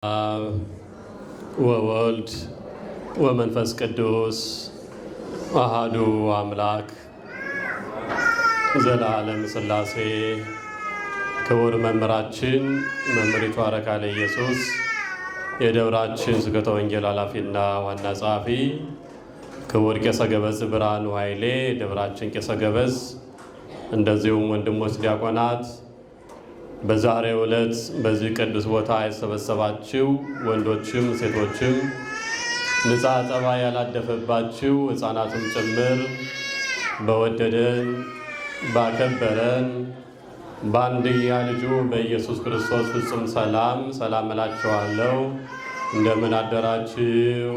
አብ ወወልድ ወመንፈስ ቅዱስ አሃዱ አምላክ ዘላለም ሥላሴ። ክቡር መምህራችን መምህር ይትባረክ ኢየሱስ የደብራችን ስብከተ ወንጌል ኃላፊና ዋና ጸሐፊ፣ ክቡር ቄሰ ገበዝ ብርሃኑ ኃይሌ የደብራችን ቄሰ ገበዝ፣ እንደዚሁም ወንድሞች ዲያቆናት፣ በዛሬው ዕለት በዚህ ቅዱስ ቦታ የተሰበሰባችሁ ወንዶችም ሴቶችም ንጽሐ ጠባይ ያላደፈባችሁ ሕፃናትም ጭምር በወደደን ባከበረን በአንድያ ልጁ በኢየሱስ ክርስቶስ ፍጹም ሰላም ሰላም እላችኋለሁ። እንደምን አደራችሁ?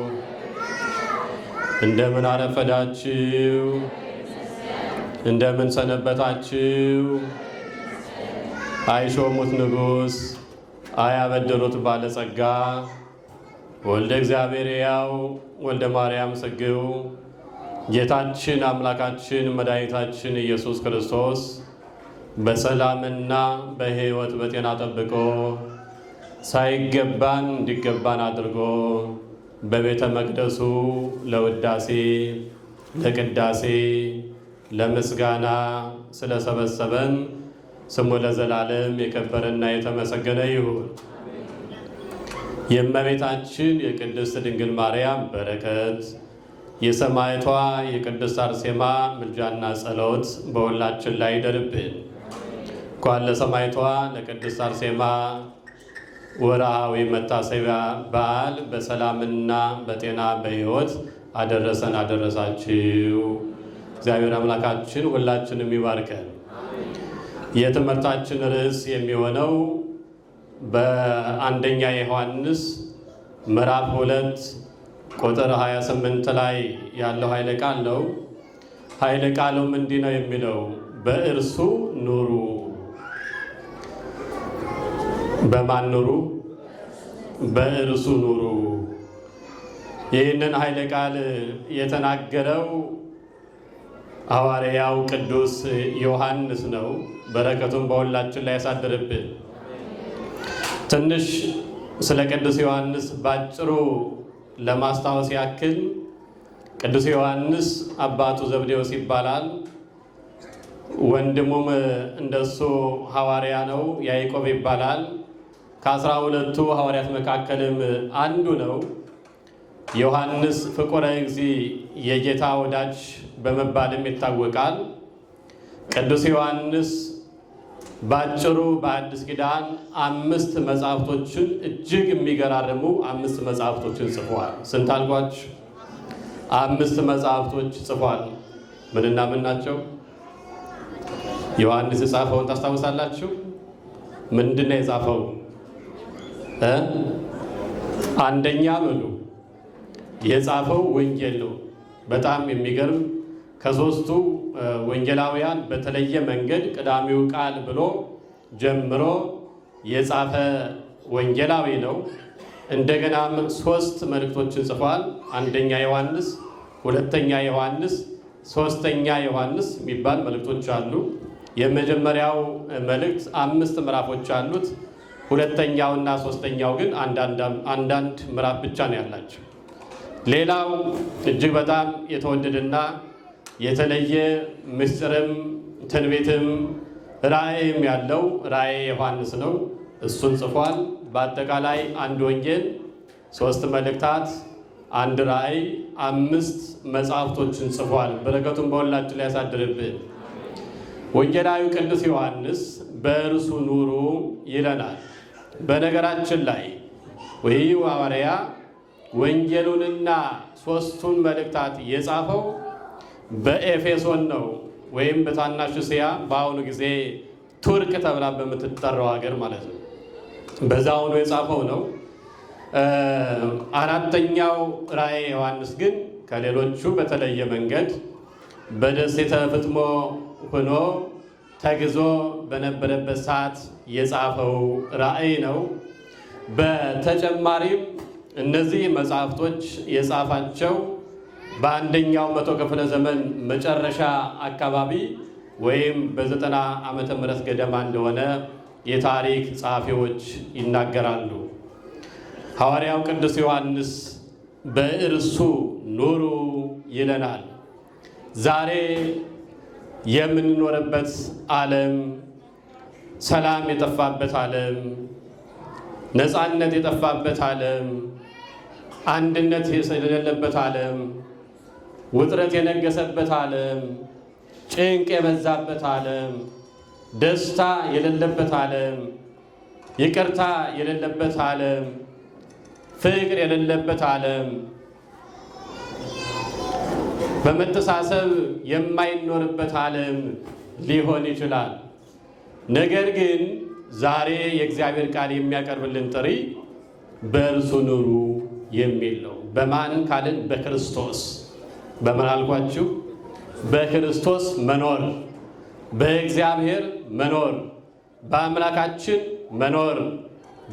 እንደምን አረፈዳችሁ? እንደምን ሰነበታችሁ? አይሾሙት ንጉሥ አያበድሩት ባለጸጋ ወልደ እግዚአብሔር ሕያው ወልደ ማርያም ስግው ጌታችን አምላካችን መድኃኒታችን ኢየሱስ ክርስቶስ በሰላምና በሕይወት በጤና ጠብቆ ሳይገባን እንዲገባን አድርጎ በቤተ መቅደሱ ለውዳሴ ለቅዳሴ ለምስጋና ስለሰበሰበን ስሙ ለዘላለም የከበረና የተመሰገነ ይሁን። የእመቤታችን የቅድስት ድንግል ማርያም በረከት፣ የሰማዕቷ የቅድስት አርሴማ ምልጃና ጸሎት በሁላችን ላይ ይደርብን። እንኳን ለሰማዕቷ ለቅድስት አርሴማ ወርሃዊ መታሰቢያ በዓል በሰላምና በጤና በሕይወት አደረሰን አደረሳችሁ። እግዚአብሔር አምላካችን ሁላችንም ይባርከን። የትምህርታችን ርዕስ የሚሆነው በአንደኛ ዮሐንስ ምዕራፍ 2 ቁጥር 28 ላይ ያለው ኃይለ ቃል ነው። ኃይለ ቃሉም እንዲህ ነው የሚለው፣ በእርሱ ኑሩ። በማን ኑሩ? በእርሱ ኑሩ። ይህንን ኃይለ ቃል የተናገረው ሐዋርያው ቅዱስ ዮሐንስ ነው። በረከቱን በሁላችን ላይ ያሳድርብን። ትንሽ ስለ ቅዱስ ዮሐንስ ባጭሩ ለማስታወስ ያክል ቅዱስ ዮሐንስ አባቱ ዘብዴዎስ ይባላል። ወንድሙም እንደሱ ሐዋርያ ነው፣ ያዕቆብ ይባላል። ከ12ቱ ሐዋርያት መካከልም አንዱ ነው። ዮሐንስ ፍቁረ እግዚእ የጌታ ወዳጅ በመባልም ይታወቃል። ቅዱስ ዮሐንስ ባጭሩ በአዲስ ኪዳን 5 መጽሐፍቶችን እጅግ የሚገራርሙ 5 መጽሐፍቶችን ጽፏል። ስንት አልኳችሁ? 5 መጽሐፍቶች ጽፏል። ምንና ምን ናቸው? ዮሐንስ የጻፈውን ታስታውሳላችሁ? ምንድን ነው የጻፈው? አንደኛ ምኑ የጻፈው ወንጌል ነው። በጣም የሚገርም ከሦስቱ ወንጌላውያን በተለየ መንገድ ቀዳሚው ቃል ብሎ ጀምሮ የጻፈ ወንጌላዊ ነው። እንደገናም 3 መልእክቶችን ጽፏል። አንደኛ ዮሐንስ፣ ሁለተኛ ዮሐንስ፣ ሶስተኛ ዮሐንስ የሚባል መልእክቶች አሉ። የመጀመሪያው መልእክት 5 ምዕራፎች አሉት። ሁለተኛውና ሶስተኛው ግን አንዳንድ ምዕራፍ ብቻ ነው ያላቸው። ሌላው እጅግ በጣም የተወደደና የተለየ ምስጢርም ትንቢትም ራእይም ያለው ራእየ ዮሐንስ ነው። እሱን ጽፏል። በአጠቃላይ 1 ወንጌል፣ 3 መልእክታት፣ 1 ራእይ፣ 5 መጽሐፍቶችን ጽፏል። በረከቱን በሁላችን ላይ ያሳድርብን። ወንጌላዊ ቅዱስ ዮሐንስ በእርሱ ኑሩ ይለናል። በነገራችን ላይ ወይ ሐዋርያ ወንጌሉንና 3ቱን መልእክታት የጻፈው በኤፌሶን ነው፣ ወይም በታናሽ እስያ በአሁኑ ጊዜ ቱርክ ተብላ በምትጠራው ሀገር ማለት ነው። በዛው ነው የጻፈው ነው። 4ኛው ራእየ ዮሐንስ ግን ከሌሎቹ በተለየ መንገድ በደሴተ ፍጥሞ ሆኖ ተግዞ በነበረበት ሰዓት የጻፈው ራእይ ነው። በተጨማሪም እነዚህ መጽሐፍቶች የጻፋቸው በአንደኛው መቶ ክፍለ ዘመን መጨረሻ አካባቢ ወይም በ90 ዓመተ ምህረት ገደማ እንደሆነ የታሪክ ጸሐፊዎች ይናገራሉ። ሐዋርያው ቅዱስ ዮሐንስ በእርሱ ኑሩ ይለናል። ዛሬ የምንኖርበት ዓለም ሰላም የጠፋበት ዓለም፣ ነፃነት የጠፋበት ዓለም፣ አንድነት የሌለበት ዓለም፣ ውጥረት የነገሰበት ዓለም፣ ጭንቅ የበዛበት ዓለም፣ ደስታ የሌለበት ዓለም፣ ይቅርታ የሌለበት ዓለም፣ ፍቅር የሌለበት ዓለም፣ በመተሳሰብ የማይኖርበት ዓለም ሊሆን ይችላል። ነገር ግን ዛሬ የእግዚአብሔር ቃል የሚያቀርብልን ጥሪ በእርሱ ኑሩ የሚል ነው። በማን ካልን? በክርስቶስ። በምን አልኳችሁ? በክርስቶስ መኖር፣ በእግዚአብሔር መኖር፣ በአምላካችን መኖር፣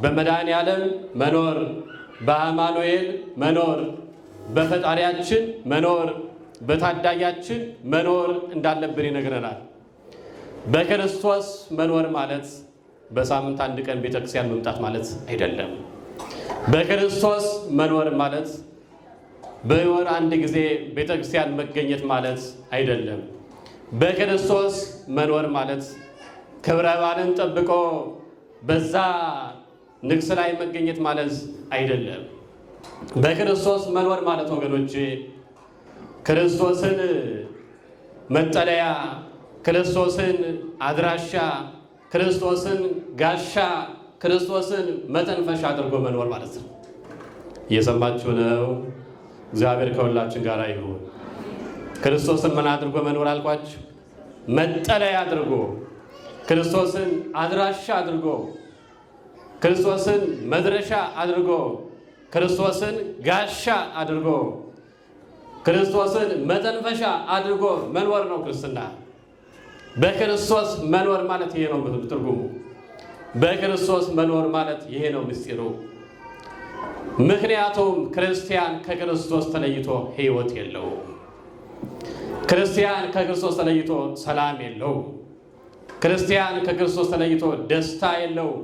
በመድኃኔዓለም መኖር፣ በአማኑኤል መኖር፣ በፈጣሪያችን መኖር፣ በታዳጊያችን መኖር እንዳለብን ይነግረናል። በክርስቶስ መኖር ማለት በሳምንት አንድ ቀን ቤተክርስቲያን መምጣት ማለት አይደለም። በክርስቶስ መኖር ማለት በወር አንድ ጊዜ ቤተክርስቲያን መገኘት ማለት አይደለም። በክርስቶስ መኖር ማለት ክብረ በዓልን ጠብቆ በዛ ንግስ ላይ መገኘት ማለት አይደለም። በክርስቶስ መኖር ማለት ወገኖቼ ክርስቶስን መጠለያ፣ ክርስቶስን አድራሻ፣ ክርስቶስን ጋሻ፣ ክርስቶስን መተንፈሻ አድርጎ መኖር ማለት ነው። እየሰማችሁ ነው? እግዚአብሔር ከሁላችን ጋር ይሁን። ክርስቶስን ምን አድርጎ መኖር አልኳችሁ? መጠለያ አድርጎ፣ ክርስቶስን አድራሻ አድርጎ፣ ክርስቶስን መድረሻ አድርጎ፣ ክርስቶስን ጋሻ አድርጎ፣ ክርስቶስን መተንፈሻ አድርጎ መኖር ነው ክርስትና። በክርስቶስ መኖር ማለት ይሄ ነው ትርጉሙ። በክርስቶስ መኖር ማለት ይሄ ነው ምስጢሩ። ምክንያቱም ክርስቲያን ከክርስቶስ ተለይቶ ሕይወት የለውም። ክርስቲያን ከክርስቶስ ተለይቶ ሰላም የለውም። ክርስቲያን ከክርስቶስ ተለይቶ ደስታ የለውም።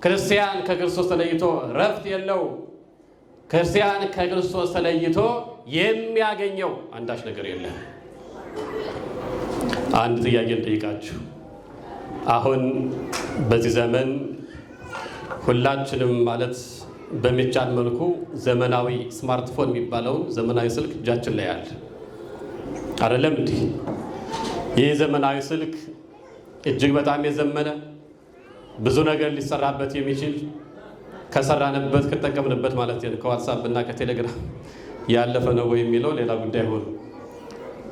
ክርስቲያን ከክርስቶስ ተለይቶ ረፍት የለውም። ክርስቲያን ከክርስቶስ ተለይቶ የሚያገኘው አንዳች ነገር የለም። አንድ ጥያቄ ልጠይቃችሁ። አሁን በዚህ ዘመን ሁላችንም ማለት በሚቻል መልኩ ዘመናዊ ስማርትፎን የሚባለውን ዘመናዊ ስልክ እጃችን ላይ አለ አይደለም እንዴ? ይህ ዘመናዊ ስልክ እጅግ በጣም የዘመነ ብዙ ነገር ሊሰራበት የሚችል ከሰራንበት ከተጠቀምንበት ማለት ነው። ከዋትሳፕ እና ከቴሌግራም ያለፈ ነው ወይ የሚለው ሌላ ጉዳይ ሆኖ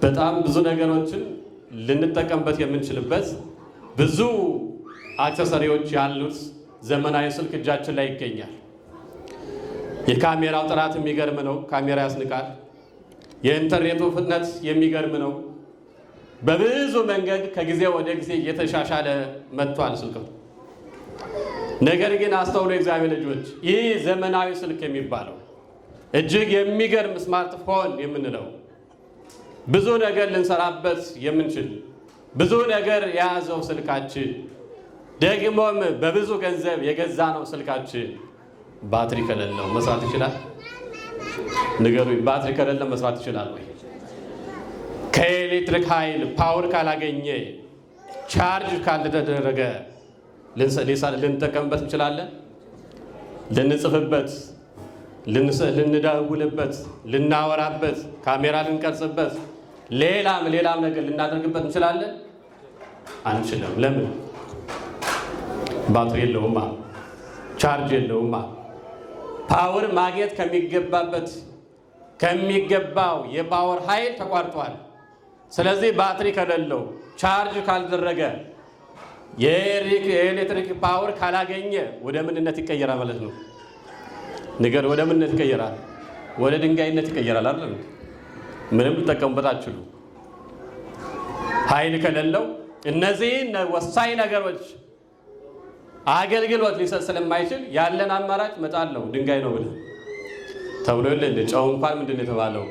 በጣም ብዙ ነገሮችን ልንጠቀምበት የምንችልበት ብዙ አክሰሰሪዎች ያሉት ዘመናዊ ስልክ እጃችን ላይ ይገኛል። የካሜራው ጥራት የሚገርም ነው። ካሜራ ያስንቃል። የኢንተርኔቱ ፍጥነት የሚገርም ነው። በብዙ መንገድ ከጊዜ ወደ ጊዜ እየተሻሻለ መጥቷል ስልክ። ነገር ግን አስተውሎ የእግዚአብሔር ልጆች፣ ይህ ዘመናዊ ስልክ የሚባለው እጅግ የሚገርም ስማርትፎን የምንለው ብዙ ነገር ልንሰራበት የምንችል ብዙ ነገር የያዘው ስልካችን ደግሞም በብዙ ገንዘብ የገዛ ነው ስልካችን ባትሪ ከሌለው መስራት ይችላል? ንገሩኝ። ባትሪ ከሌለው መስራት ይችላል ወይ? ከኤሌክትሪክ ኃይል ፓወር ካላገኘ ቻርጅ ካልተደረገ ልንጠቀምበት እንችላለን? ልንጽፍበት፣ ልንደውልበት፣ ልናወራበት፣ ካሜራ ልንቀርጽበት፣ ሌላም ነገር ልናደርግበት እንችላለን? አንችልም። ለምን? ባትሪ የለውማ፣ ቻርጅ የለውማ። ፓወር ማግኘት ከሚገባው የፓወር ኃይል ተቋርጧል። ስለዚህ ባትሪ ከሌለው ቻርጅ ካልደረገ የኤሌክትሪክ ፓወር ካላገኘ ወደ ምንነት ይቀየራል ማለት ነው። ነገር ወደ ምንነት ይቀየራል? ወደ ድንጋይነት ይቀየራል አይደል? ምንም ልጠቀሙበት አትችሉ። ኃይል ከሌለው እነዚህን ወሳኝ ነገሮች አገልግሎት ሊሰጥ ስለማይችል ያለን አማራጭ መጣል ነው። ድንጋይ ነው ብለህ ተብሎ የለ እንደ ጨው እንኳን ምንድን ነው የተባለው?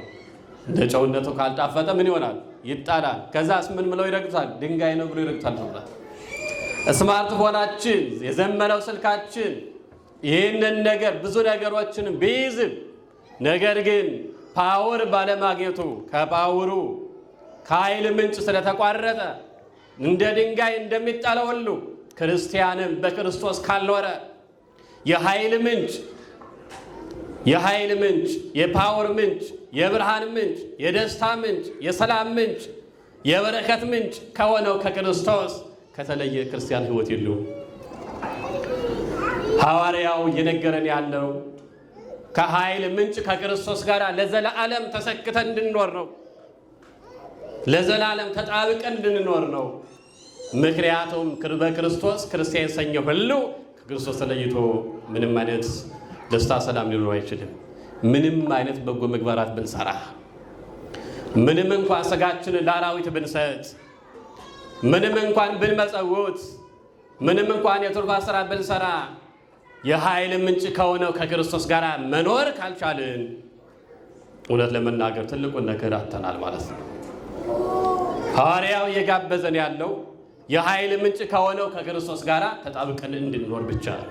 እንደ ጨውነቱ ካልጣፈጠ ምን ይሆናል? ይጣላል። ከዛስ ምን ብለው ይረግጡታል? ድንጋይ ነው ብሎ ይረግጡታል ተብሏል። ስማርትፎናችን፣ የዘመነው ስልካችን ይህንን ነገር ብዙ ነገሮችን ቢይዝም ነገር ግን ፓወር ባለማግኘቱ ከፓወሩ ከኃይል ምንጭ ስለተቋረጠ እንደ ድንጋይ እንደሚጣለው ሁሉ ክርስቲያንም በክርስቶስ ካልኖረ የኃይል ምንጭ፣ የፓወር ምንጭ፣ የብርሃን ምንጭ፣ የደስታ ምንጭ፣ የሰላም ምንጭ፣ የበረከት ምንጭ ከሆነው ከክርስቶስ ከተለየ ክርስቲያን ሕይወት የለውም። ሐዋርያው እየነገረን ያለው ከኃይል ምንጭ ከክርስቶስ ጋር ለዘላለም ተሰክተን እንድንኖር ነው። ለዘላለም ተጣብቀን እንድንኖር ነው። ምክንያቱም በክርስቶስ ክርስቲያን የተሰኘው ሁሉ ከክርስቶስ ተለይቶ ምንም አይነት ደስታ፣ ሰላም ሊኖር አይችልም። ምንም አይነት በጎ ምግባራት ብንሰራ፣ ምንም እንኳን ሥጋችንን ለአራዊት ብንሰጥ፣ ምንም እንኳን ብንመጸውት፣ ምንም እንኳን የትሩፋት ሥራ ብንሰራ የኃይል ምንጭ ከሆነው ከክርስቶስ ጋር መኖር ካልቻልን እውነት ለመናገር ትልቁን ነገር አጥተናል ማለት ነው። ሐዋርያው እየጋበዘን ያለው የኃይል ምንጭ ከሆነው ከክርስቶስ ጋር ተጣብቀን እንድንኖር ብቻ ነው።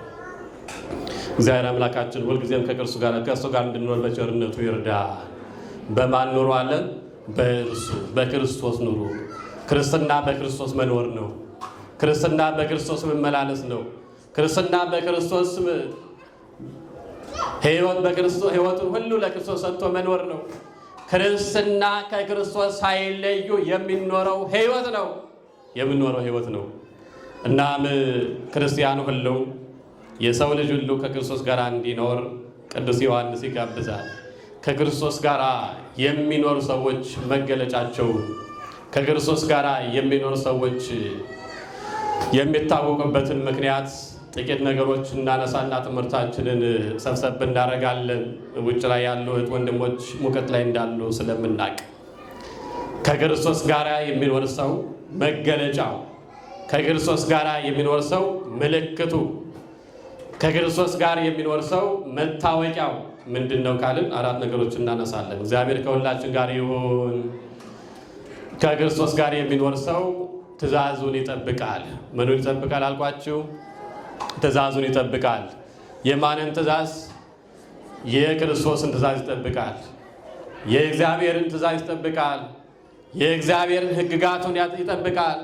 እግዚአብሔር አምላካችን ሁልጊዜም ከእርሱ ጋር እንድንኖር በቸርነቱ ይርዳ። በማን ኑሮ አለን? በእርሱ በክርስቶስ ኑሮ። ክርስትና በክርስቶስ መኖር ነው። ክርስትና በክርስቶስ መመላለስ ነው። ክርስትና በክርስቶስ ሕይወቱን ሁሉ ለክርስቶስ ሰጥቶ መኖር ነው። ክርስትና ከክርስቶስ ሳይለዩ የሚኖረው ሕይወት ነው። እናም ክርስቲያኑ ሁሉ የሰው ልጅ ሁሉ ከክርስቶስ ጋር እንዲኖር ቅዱስ ዮሐንስ ይጋብዛል። ከክርስቶስ ጋር የሚኖሩ ሰዎች መገለጫቸው፣ ከክርስቶስ ጋር የሚኖሩ ሰዎች የሚታወቁበትን ምክንያት ጥቂት ነገሮች እናነሳና ትምህርታችንን ሰብሰብ እናደርጋለን። ውጭ ላይ ያሉ ወንድሞች ሙቀት ላይ እንዳሉ ስለምናቅ ከክርስቶስ ጋር የሚኖር ሰው መገለጫው፣ ከክርስቶስ ጋር የሚኖር ሰው ምልክቱ፣ ከክርስቶስ ጋር የሚኖር ሰው መታወቂያው ምንድን ነው ካልን 4 ነገሮች እናነሳለን። እግዚአብሔር ከሁላችን ጋር ይሁን። ከክርስቶስ ጋር የሚኖር ሰው ትእዛዙን ይጠብቃል። ምኑን ይጠብቃል አልኳችሁ? ትእዛዙን ይጠብቃል። የማንን ትእዛዝ? የክርስቶስን ትእዛዝ ይጠብቃል። የእግዚአብሔርን ትእዛዝ ይጠብቃል። የእግዚአብሔርን ሕግጋቱን ይጠብቃል።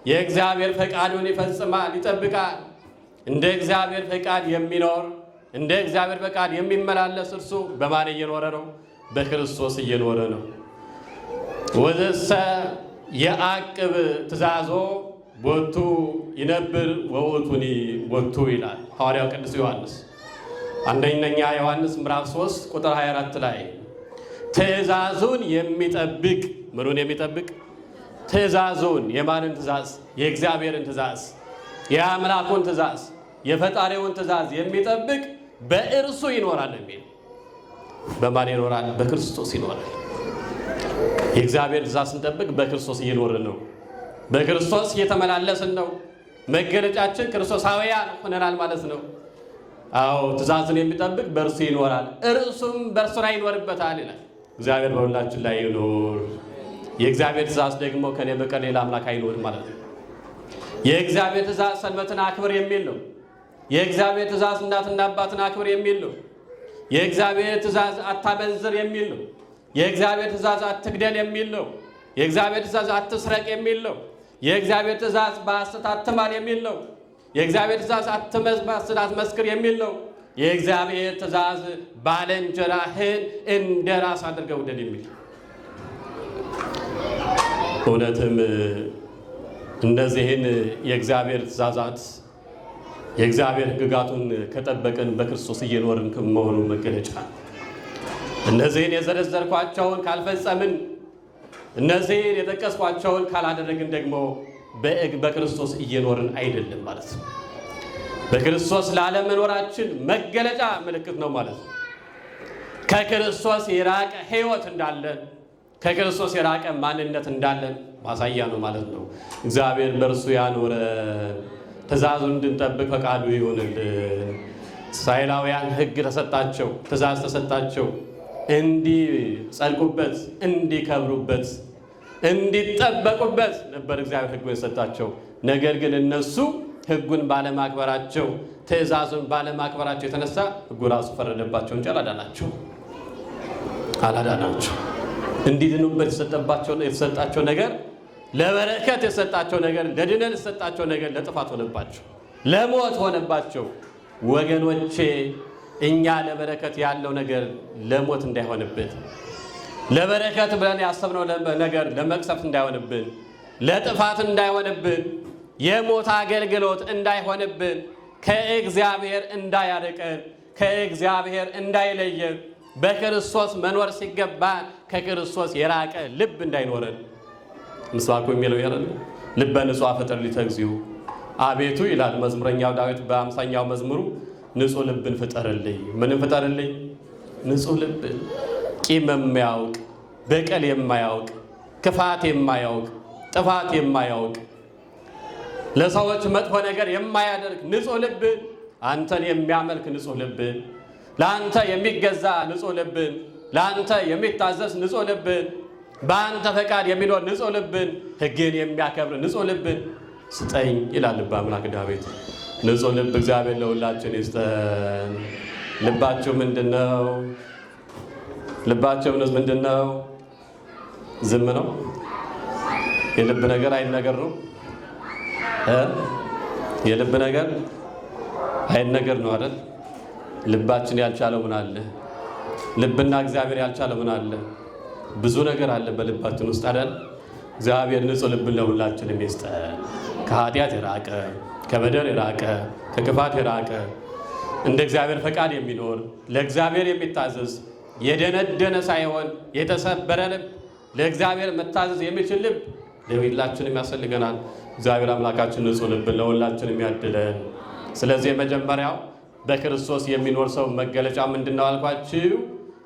የእግዚአብሔር ፈቃዱን ይፈጽማል፣ ይጠብቃል። እንደ እግዚአብሔር ፈቃድ የሚኖር እንደ እግዚአብሔር ፈቃድ የሚመላለስ እርሱ በማን እየኖረ ነው? በክርስቶስ እየኖረ ነው። ወዘሰ የአቅብ ትእዛዞ ቦቱ ይነብር ወውቱኒ ቦቱ ይላል ሐዋርያው ቅዱስ ዮሐንስ። አንደኛ ዮሐንስ ምዕራፍ 3 ቁጥር 24 ላይ ትእዛዙን የሚጠብቅ ምኑን የሚጠብቅ? ትእዛዙን። የማንን ትእዛዝ? የእግዚአብሔርን ትእዛዝ፣ የአምላኩን ትእዛዝ፣ የፈጣሪውን ትእዛዝ የሚጠብቅ በእርሱ ይኖራል የሚል። በማን ይኖራል? በክርስቶስ ይኖራል። የእግዚአብሔር ትእዛዝ ስንጠብቅ በክርስቶስ እየኖርን ነው። በክርስቶስ እየተመላለስን ነው። መገለጫችን ክርስቶሳውያን ሆነናል ማለት ነው። አዎ ትእዛዝን የሚጠብቅ በእርሱ ይኖራል፣ እርሱም በእርሱ ላይ ይኖርበታል ይላል። እግዚአብሔር በሁላችን ላይ ይኖር። የእግዚአብሔር ትእዛዝ ደግሞ ከኔ በቀር ሌላ አምላክ አይኖርም ማለት ነው። የእግዚአብሔር ትእዛዝ ሰንበትን አክብር የሚል ነው። የእግዚአብሔር ትእዛዝ እናትና አባትን አክብር የሚል ነው። የእግዚአብሔር ትእዛዝ አታመንዝር የሚል ነው። የእግዚአብሔር ትእዛዝ አትግደል የሚል ነው። የእግዚአብሔር ትእዛዝ አትስረቅ የሚል ነው። የእግዚአብሔር ትእዛዝ በሐሰት አትማል የሚል ነው። የእግዚአብሔር ትእዛዝ በሐሰት አትመስክር የሚል ነው። የእግዚአብሔር ትእዛዝ ባልንጀራህን እንደ ራስ አድርገህ ውደድ የሚል። እውነትም እነዚህን የእግዚአብሔር ትእዛዛት የእግዚአብሔር ሕግጋቱን ከጠበቅን በክርስቶስ እየኖርን መሆኑ መገለጫ። እነዚህን የዘረዘርኳቸውን ካልፈጸምን፣ እነዚህን የጠቀስኳቸውን ካላደረግን ደግሞ በክርስቶስ እየኖርን አይደለም ማለት ነው። በክርስቶስ ላለመኖራችን መገለጫ ምልክት ነው ማለት ነው። ከክርስቶስ የራቀ ሕይወት እንዳለን፣ ከክርስቶስ የራቀ ማንነት እንዳለን ማሳያ ነው ማለት ነው። እግዚአብሔር በእርሱ ያኖረን፣ ትእዛዙን እንድንጠብቅ ፈቃዱ ይሆንልን። እስራኤላውያን ሕግ ተሰጣቸው፣ ትእዛዝ ተሰጣቸው፣ እንዲጸድቁበት፣ እንዲከብሩበት፣ እንዲጠበቁበት ነበር እግዚአብሔር ሕግ የሰጣቸው። ነገር ግን እነሱ ሕጉን ባለማክበራቸው ትእዛዙን ባለማክበራቸው የተነሳ ሕጉ ራሱ ፈረደባቸው እንጂ አላዳናቸው። እንዲድኑበት የተሰጣቸው ነገር ለበረከት የሰጣቸው ነገር ለድነት የሰጣቸው ነገር ለጥፋት ሆነባቸው፣ ለሞት ሆነባቸው። ወገኖቼ እኛ ለበረከት ያለው ነገር ለሞት እንዳይሆንብን፣ ለበረከት ብለን ያሰብነው ነገር ለመቅሰፍት እንዳይሆንብን፣ ለጥፋት እንዳይሆንብን፣ የሞት አገልግሎት እንዳይሆንብን፣ ከእግዚአብሔር እንዳያርቀን፣ ከእግዚአብሔር እንዳይለየን፣ በክርስቶስ መኖር ሲገባ ከክርስቶስ የራቀ ልብ እንዳይኖረን ምስባኩ የሚለው ያለ ልበ ንጹሕ ፍጠር ሊተ እግዚኦ አቤቱ ይላል መዝሙረኛው ዳዊት በ50ኛው መዝሙሩ ንጹሕ ልብን ፍጠርልኝ። ምንም ፍጠርልኝ? ንጹሕ ልብን፣ ቂም የማያውቅ በቀል የማያውቅ ክፋት የማያውቅ ጥፋት የማያውቅ ለሰዎች መጥፎ ነገር የማያደርግ ንጹሕ ልብን፣ አንተን የሚያመልክ ንጹሕ ልብን፣ ለአንተ የሚገዛ ንጹሕ ልብን፣ ለአንተ የሚታዘዝ ንጹሕ ልብን፣ በአንተ ፈቃድ የሚኖር ንጹሕ ልብን፣ ሕግን የሚያከብር ንጹሕ ልብን ስጠኝ ይላል ልበ አምላክ ዳዊት። ንጹሕ ልብ እግዚአብሔር ለሁላችን ይስጠን። ልባችሁ ምንድነው? ልባችሁ ምንድነው? ዝም ነው? የልብ ነገር አይነገር ነው? የልብ ነገር አይነገር ነው አይደል? ልባችን ያልቻለው ምን አለ? ልብና እግዚአብሔር ያልቻለው ምን አለ? ብዙ ነገር አለ በልባችን ውስጥ አይደል? እግዚአብሔር ንጹሕ ልብን ለሁላችንም ይስጠን። ከኃጢአት የራቀ ከበደል የራቀ ከክፋት የራቀ እንደ እግዚአብሔር ፈቃድ የሚኖር ለእግዚአብሔር የሚታዘዝ የደነደነ ሳይሆን የተሰበረ ልብ ለእግዚአብሔር መታዘዝ የሚችል ልብ ለሁላችንም ያስፈልገናል። እግዚአብሔር አምላካችን ንጹሕ ልብን ለሁላችንም ያድለን። ስለዚህ የመጀመሪያው በክርስቶስ የሚኖር ሰው መገለጫ ምንድነው አልኳችሁ?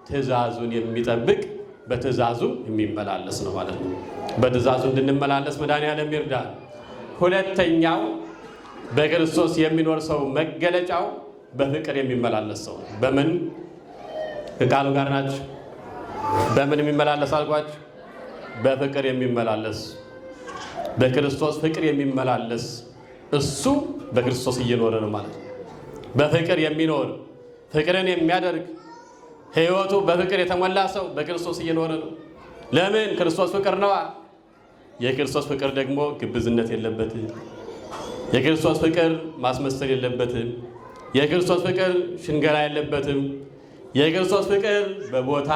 ትእዛዙን የሚጠብቅ በትእዛዙ የሚመላለስ ነው ማለት ነው። በትእዛዙ እንድንመላለስ መድኃኔዓለም ይርዳል። ሁለተኛው በክርስቶስ የሚኖር ሰው መገለጫው በፍቅር የሚመላለስ ሰው። በምን ከቃሉ ጋር ናችሁ? በምን የሚመላለስ አልኳችሁ? በፍቅር የሚመላለስ በክርስቶስ ፍቅር የሚመላለስ እሱ በክርስቶስ እየኖረ ነው ማለት ነው። በፍቅር የሚኖር ፍቅርን የሚያደርግ ሕይወቱ በፍቅር የተሞላ ሰው በክርስቶስ እየኖረ ነው። ለምን? ክርስቶስ ፍቅር ነዋ። የክርስቶስ ፍቅር ደግሞ ግብዝነት የለበትም። የክርስቶስ ፍቅር ማስመሰል የለበትም። የክርስቶስ ፍቅር ሽንገላ የለበትም። የክርስቶስ ፍቅር በቦታ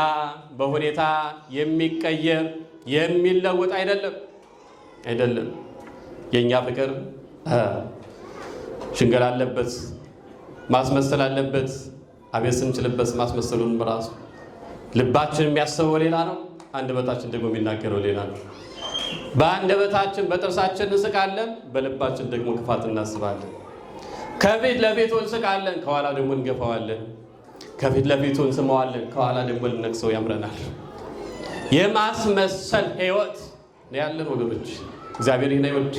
በሁኔታ የሚቀየር የሚለወጥ አይደለም። የእኛ ፍቅር ሽንገላ አለበት፣ ማስመሰል አለበት። አቤት ስንችልበት ማስመሰሉን በራሱ ልባችን የሚያስበው ሌላ ነው፣ አንደበታችን ደግሞ የሚናገረው ሌላ ነው። በአንደበታችን በጥርሳችን እንስቃለን፣ በልባችን ደግሞ ክፋት እናስባለን። ከፊት ለፊቱ እንስቃለን፣ ከኋላ ደግሞ እንገፋዋለን። ከፊት ለፊቱ እንስመዋለን፣ ከኋላ ደግሞ ልነክሰው ያምረናል። የማስመሰል ሕይወት ነው ያለን ወገኖች። እግዚአብሔር ይህን አይወድ።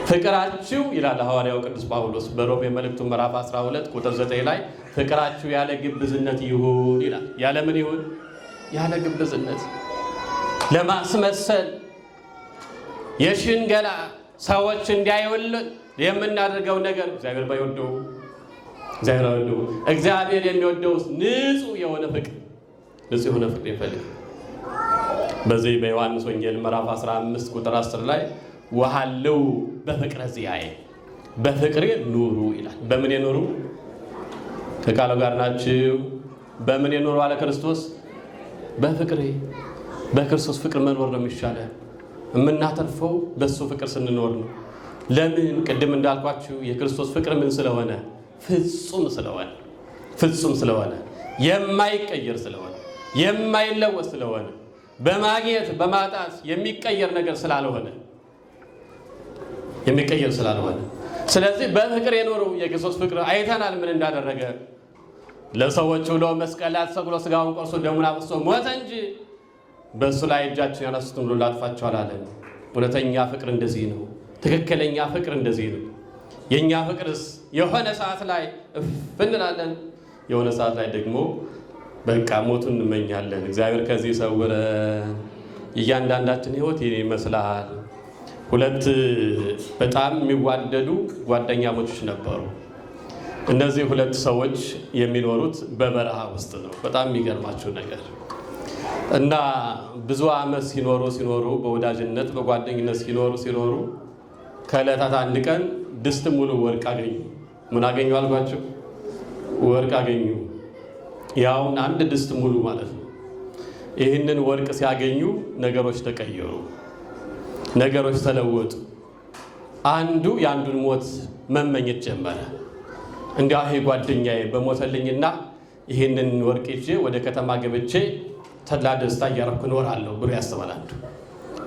ፍቅራችሁ ይላል ሐዋርያው ቅዱስ ጳውሎስ በሮሜ መልእክቱ ምዕራፍ 12 ቁጥር 9 ላይ ፍቅራችሁ ያለ ግብዝነት ይሁን ይላል። ያለ ምን ይሁን? ያለ ግብዝነት፣ ለማስመሰል የሽንገላ ሰዎች እንዲያዩልን የምናደርገው ነገር እግዚአብሔር ባይወደው እግዚአብሔር የሚወደው ንጹሕ የሆነ ፍቅር ይፈልግ። በዚህ በዮሐንስ ወንጌል ምዕራፍ 15 ቁጥር 10 ላይ ወሃለው በፍቅረ ዚአየ በፍቅሬ ኑሩ ይላል። በምን የኑሩ? ከቃሉ ጋር ናችሁ? በምን የኑሩ አለ ክርስቶስ? በፍቅሬ። በክርስቶስ ፍቅር መኖር ነው የሚሻለው። የምናተርፈው በሱ ፍቅር ስንኖር ነው። ለምን? ቅድም እንዳልኳችሁ የክርስቶስ ፍቅር ምን ስለሆነ? ፍጹም ስለሆነ የማይቀየር ስለሆነ የማይለወጥ ስለሆነ በማግኘት በማጣት የሚቀየር ነገር ስላልሆነ ስለዚህ በፍቅር የኖሩ የክርስቶስ ፍቅር አይተናል። ምን እንዳደረገ ለሰዎች ብሎ መስቀል ላይ ተሰቅሎ ስጋውን ቆርሶ ደሙን አፍስሶ ሞተ እንጂ በእሱ ላይ እጃችን ያነሱትን ሁሉ ላጥፋቸው አላለን። እውነተኛ ፍቅር እንደዚህ ነው። ትክክለኛ ፍቅር እንደዚህ ነው። የእኛ ፍቅርስ የሆነ ሰዓት ላይ እፍ እንላለን፣ የሆነ ሰዓት ላይ ደግሞ በቃ ሞቱን እንመኛለን። እግዚአብሔር ከዚህ ሰውረን። እያንዳንዳችን ሕይወት ይህን ይመስላል። ሁለት በጣም የሚዋደዱ ጓደኛሞች ነበሩ። እነዚህ ሁለት ሰዎች የሚኖሩት በበረሃ ውስጥ ነው። በጣም የሚገርማችሁ ነገር እና ብዙ ዓመት ሲኖሩ በወዳጅነት በጓደኝነት ሲኖሩ ከዕለታት አንድ ቀን ድስት ሙሉ ወርቅ አገኙ። ምን አገኙ አልኳቸው? ወርቅ አገኙ። ያውን አንድ ድስት ሙሉ ማለት ነው። ይህንን ወርቅ ሲያገኙ ነገሮች ተቀየሩ፣ ነገሮች ተለወጡ። አንዱ የአንዱን ሞት መመኘት ጀመረ። እንዲያው ይሄ ጓደኛዬ በሞተልኝና ይህንን ወርቅ ይዤ ወደ ከተማ ገብቼ ተድላ ደስታ እያረኩ እኖራለሁ ብሎ ያስባል አንዱ።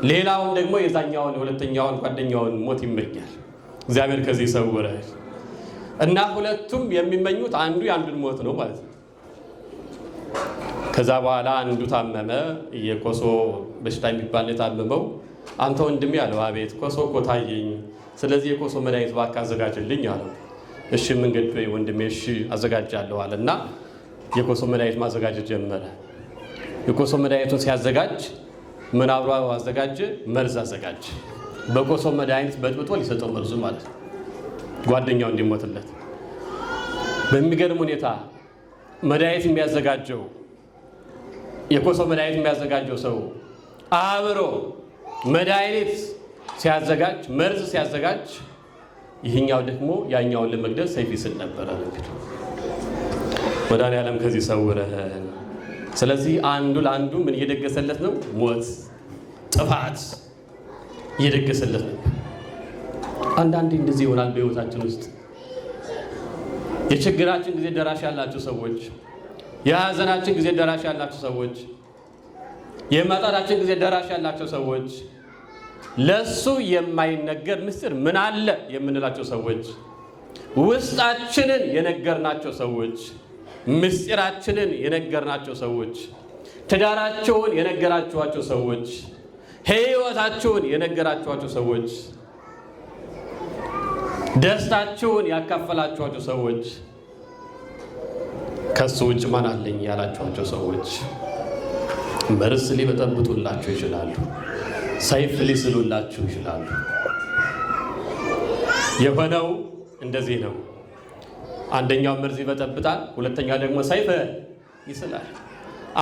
ሌላውን ደግሞ የዛኛውን የሁለተኛውን ጓደኛውን ሞት ይመኛል። እግዚአብሔር ከዚህ ይሰውረ እና ሁለቱም የሚመኙት አንዱ የአንዱን ሞት ነው ማለት ነው። ከዛ በኋላ አንዱ ታመመ። የኮሶ በሽታ የሚባል የታመመው አንተ ወንድሜ አለው። አቤት። ኮሶ እኮ ታየኝ፣ ስለዚህ የኮሶ መድኃኒት እባክህ አዘጋጅልኝ አለው። እሺ መንገድ ወንድሜ እሺ አዘጋጃለሁ አለና የኮሶ መድኃኒት ማዘጋጀት ጀመረ። የኮሶ መድኃኒቱን ሲያዘጋጅ ምን አብሮ አዘጋጀ? መርዝ አዘጋጀ። በኮሶ መድኃኒት በጥብጦ ሊሰጠው መርዙ ማለት ነው፣ ጓደኛው እንዲሞትለት። በሚገርም ሁኔታ መድኃኒት የሚያዘጋጀው የኮሶ መድኃኒት የሚያዘጋጀው ሰው አብሮ መድኃኒት ሲያዘጋጅ፣ መርዝ ሲያዘጋጅ፣ ይህኛው ደግሞ ያኛውን ለመግደል ሰይፍ ይስል ነበረ። መድኃኒዓለም ከዚህ ሰውረን። ስለዚህ አንዱ ለአንዱ ምን እየደገሰለት ነው? ሞት፣ ጥፋት እየደገሰለት ነው። አንዳንዴ እንደዚህ ይሆናል በሕይወታችን ውስጥ። የችግራችን ጊዜ ደራሽ ያላችሁ ሰዎች፣ የሐዘናችን ጊዜ ደራሽ ያላችሁ ሰዎች፣ የማጣታችን ጊዜ ደራሽ ያላችሁ ሰዎች፣ ለሱ የማይነገር ምስጢር ምን አለ የምንላቸው ሰዎች፣ ውስጣችንን የነገርናቸው ሰዎች፣ ምስጢራችንን የነገርናቸው ሰዎች፣ ትዳራቸውን የነገራችኋቸው ሰዎች፣ ሕይወታቸውን የነገራችኋቸው ሰዎች፣ ደስታቸውን ያካፈላችኋቸው ሰዎች፣ ከሱ ውጭ ማን አለኝ ያላችኋቸው ሰዎች መርዝ ሊበጠብጡላችሁ ይችላሉ። ሰይፍ ሊስሉላችሁ ይችላሉ። የሆነው እንደዚህ ነው። አንደኛው መርዝ ይበጠብጣል፣ ሁለተኛው ደግሞ ሰይፍ ይስላል።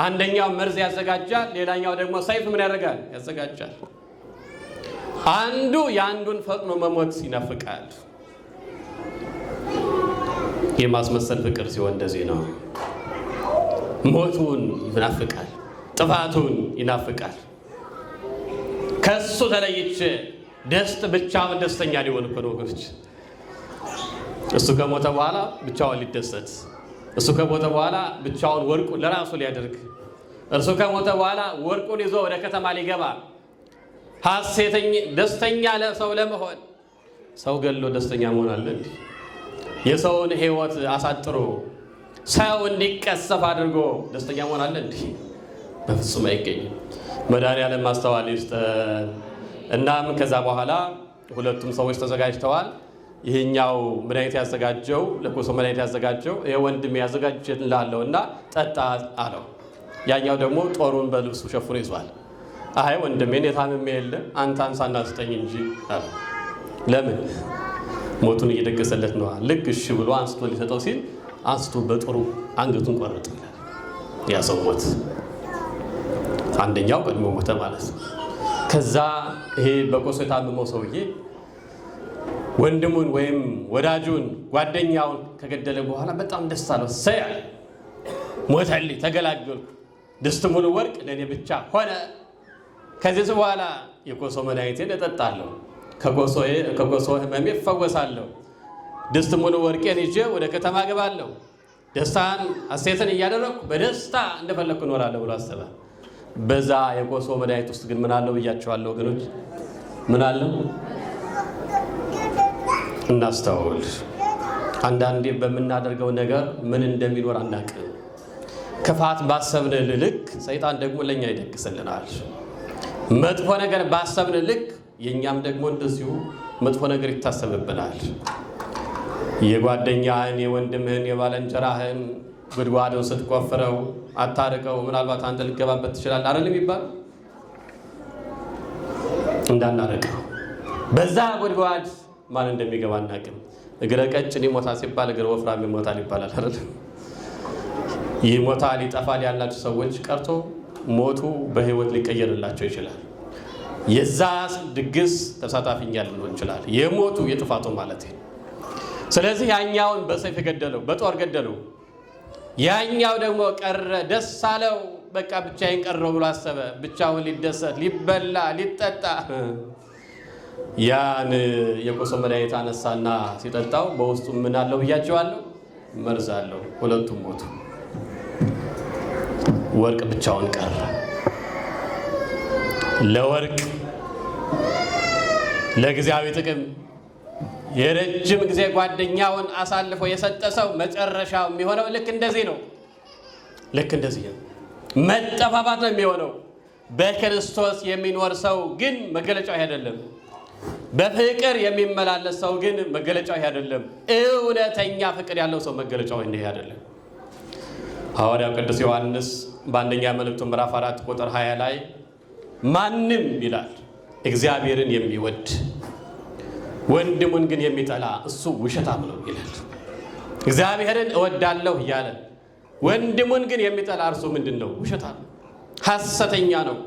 አንደኛው መርዝ ያዘጋጃል፣ ሌላኛው ደግሞ ሰይፍ ምን ያደርጋል? ያዘጋጃል። አንዱ የአንዱን ፈጥኖ መሞት ይናፍቃል። የማስመሰል ፍቅር ሲሆን እንደዚህ ነው። ሞቱን ይናፍቃል፣ ጥፋቱን ይናፍቃል። ከሱ ተለይቼ ብቻውን ደስተኛ ሊሆን እኮ ነው ወገኖች። እሱ ከሞተ በኋላ ብቻውን ሊደሰት፣ እሱ ከሞተ በኋላ ብቻውን ወርቁን ለራሱ ሊያደርግ፣ እርሱ ከሞተ በኋላ ወርቁን ይዞ ወደ ከተማ ሊገባ ደስተኛ ለሰው ለመሆን። ሰው ገሎ ደስተኛ መሆን አለ እንዴ? የሰውን ሕይወት አሳጥሮ ሰው እንዲቀሰፍ አድርጎ ደስተኛ መሆን አለ እንዴ? በፍጹም አይገኝም። መድኃኒዓለም ማስተዋል ይስጠን። እናም ከዛ በኋላ ሁለቱም ሰዎች ተዘጋጅተዋል። ይህኛው መድኃኒት ያዘጋጀው ለኮሶ መድኃኒት ያዘጋጀው ይሄ ወንድሜ ያዘጋጅልሃለሁ እና ጠጣ አለው። ያኛው ደግሞ ጦሩን በልብሱ ሸፍኖ ይዟል። አይ ወንድሜን የታምሜ የለ አንተ አንሳና ስጠኝ እንጂ አለ። ለምን? ሞቱን እየደገሰለት ነዋ። ልክ እሺ ብሎ አንስቶ ሊሰጠው ሲል አንስቶ በጦሩ አንገቱን ቆረጠለት። ያ ሰው ሞት። አንደኛው ቀድሞ ሞተ ማለት ነው። ከዛ ይሄ በኮሶ የታመመው ሰውዬ ወንድሙን ወይም ወዳጁን ጓደኛውን ከገደለ በኋላ በጣም ደስ አለው። ሰያል ሞተልኝ፣ ተገላገልኩ፣ ድስት ሙሉ ወርቅ ለእኔ ብቻ ሆነ። ከዚህ በኋላ የኮሶ መድኃኒቴን እጠጣለሁ፣ ከኮሶ ህመሜ እፈወሳለሁ፣ ድስት ሙሉ ወርቄን ይዤ ወደ ከተማ ገባለሁ፣ ደስታን ሐሴትን እያደረግኩ በደስታ እንደፈለግኩ እኖራለሁ ብሎ አሰበ። በዛ የኮሶ መድኃኒት ውስጥ ግን ምን አለው ብያቸዋለሁ ወገኖች? ምን አለው? እናስተውል። አንዳንዴ በምናደርገው ነገር ምን እንደሚኖር አናውቅም። ክፋት ባሰብን ልክ ሰይጣን ደግሞ ለኛ ይደግስልናል። መጥፎ ነገር ባሰብን ልክ የኛም ደግሞ እንደዚሁ መጥፎ ነገር ይታሰብብናል። የጓደኛህን፣ የወንድምህን፣ የባልንጀራህን ጉድጓዱን ስትቆፍረው አታርቀው፣ ምናልባት አንተ ልገባበት ትችላለህ አይደል የሚባል እንዳናርቀው። በዛ ጉድጓድ ማን እንደሚገባ አናውቅም። እግረ ቀጭን ይሞታል ሲባል እግረ ወፍራም ይሞታል ይባላል አይደል? ይሞታል ይጠፋል ያላችሁ ሰዎች ቀርቶ ሞቱ በህይወት ሊቀየርላቸው ይችላል። የዛ ድግስ ተሳታፊኛ ልንሆን እንችላለን። የሞቱ የጥፋቱ ማለት ነው። ስለዚህ ያኛውን በሰይፍ ገደለው፣ በጦር ገደለው። ያኛው ደግሞ ቀረ፣ ደስ አለው። በቃ ብቻዬን ቀረው ብሎ አሰበ። ብቻውን ሊደሰት፣ ሊበላ፣ ሊጠጣ ያን የቆሶ መድኃኒት አነሳና ሲጠጣው በውስጡ ምን አለው ብያቸዋለሁ? መርዝ አለው። ሁለቱም ሞቱ። ወርቅ ብቻውን ቀረ። ለወርቅ ለጊዜያዊ ጥቅም የረጅም ጊዜ ጓደኛውን አሳልፎ የሰጠ ሰው መጨረሻው የሚሆነው ልክ እንደዚህ ነው። ልክ እንደዚህ ነው። መጠፋፋት ነው የሚሆነው። በክርስቶስ የሚኖር ሰው ግን መገለጫው አይደለም። በፍቅር የሚመላለስ ሰው ግን መገለጫው አይደለም። እውነተኛ ፍቅር ያለው ሰው መገለጫው ይሄ አይደለም። ሐዋርያው ቅዱስ ዮሐንስ በአንደኛ መልእክቱ ምዕራፍ 4 ቁጥር 20 ላይ ማንም ይላል እግዚአብሔርን የሚወድ ወንድሙን ግን የሚጠላ እሱ ውሸታም ነው ይላል። እግዚአብሔርን እወዳለሁ እያለ ወንድሙን ግን የሚጠላ እርሱ ምንድን ነው? ውሸታም፣ ሐሰተኛ ነው።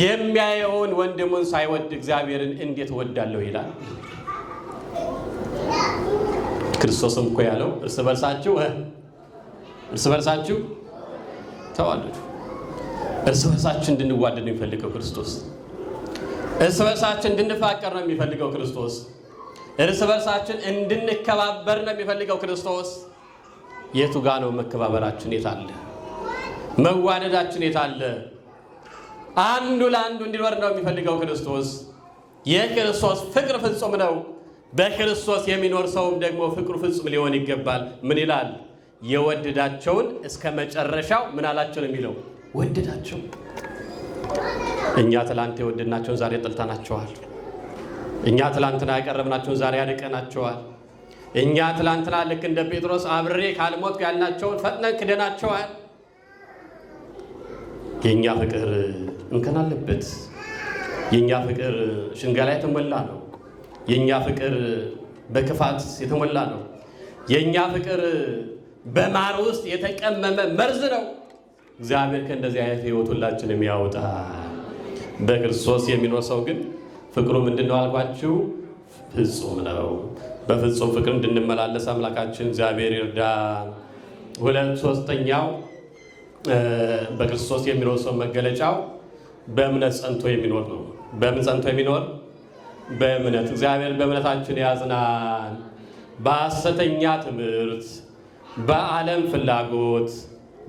የሚያየውን ወንድሙን ሳይወድ እግዚአብሔርን እንዴት እወዳለሁ ይላል? ክርስቶስም እኮ ያለው እርስ በርሳችሁ ተዋደዱ። እርስ በርሳችን እንድንዋደድ ነው የሚፈልገው ክርስቶስ። እርስ በርሳችን እንድንፋቀር ነው የሚፈልገው ክርስቶስ። እርስ በርሳችን እንድንከባበር ነው የሚፈልገው ክርስቶስ። የቱ ጋ ነው መከባበራችን? የት አለ መዋደዳችን? የት አለ? አንዱ ለአንዱ እንዲኖር ነው የሚፈልገው ክርስቶስ። የክርስቶስ ፍቅር ፍጹም ነው። በክርስቶስ የሚኖር ሰውም ደግሞ ፍቅሩ ፍጹም ሊሆን ይገባል። ምን ይላል? የወደዳቸውን እስከ መጨረሻው ምን አላቸው ነው የሚለው? ወደዳቸው። እኛ ትላንት የወደድናቸውን ዛሬ ጠልተናቸዋል። እኛ ትላንትና ያቀረብናቸውን ዛሬ ያደቀናቸዋል። እኛ ትላንትና ልክ እንደ ጴጥሮስ አብሬ ካልሞት ያልናቸውን ፈጥነን ክደናቸዋል። የእኛ ፍቅር እንከን አለበት። የእኛ ፍቅር ሽንገላ የተሞላ ነው። የእኛ ፍቅር በክፋት የተሞላ ነው። የእኛ ፍቅር በማር ውስጥ የተቀመመ መርዝ ነው። እግዚአብሔር ከእንደዚህ አይነት ሕይወት ሁላችንም ያውጣ። በክርስቶስ የሚኖር ሰው ግን ፍቅሩ ምንድን ነው አልኳችሁ? ፍጹም ነው። በፍጹም ፍቅር እንድንመላለስ አምላካችን እግዚአብሔር ይርዳን። ሶስተኛው በክርስቶስ የሚኖር ሰው መገለጫው በእምነት ጸንቶ የሚኖር ነው። በምን ጸንቶ የሚኖር? በእምነት። እግዚአብሔር በእምነታችን ያጽናን። በሐሰተኛ ትምህርት፣ በዓለም ፍላጎት፣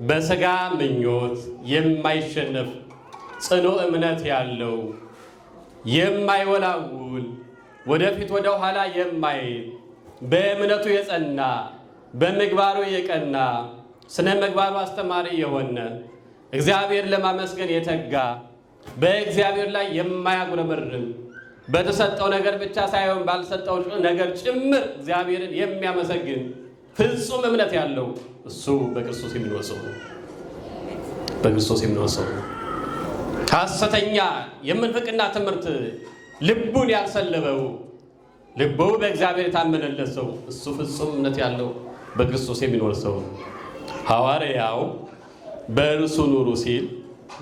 በሥጋ ምኞት የማይሸነፍ ጽኑ እምነት ያለው የማይወላውል ወደፊት ወደ ኋላ የማይል በእምነቱ የጸና በምግባሩ የቀና ስነ ምግባሩ አስተማሪ የሆነ እግዚአብሔር ለማመስገን የተጋ በእግዚአብሔር ላይ የማያጉረመርም በተሰጠው ነገር ብቻ ሳይሆን ባልሰጠው ነገር ጭምር እግዚአብሔርን የሚያመሰግን ፍጹም እምነት ያለው እሱ በክርስቶስ የሚኖር ሰው ነው። በክርስቶስ የሚኖር ሰው ነው። ሐሰተኛ የምንፍቅና ትምህርት ልቡን ያልሰለበው ልቡ በእግዚአብሔር የታመነለት ሰው እሱ ፍጹም እምነት ያለው በክርስቶስ የሚኖር ሰው ነው። ሐዋርያው በእርሱ ኑሩ ሲል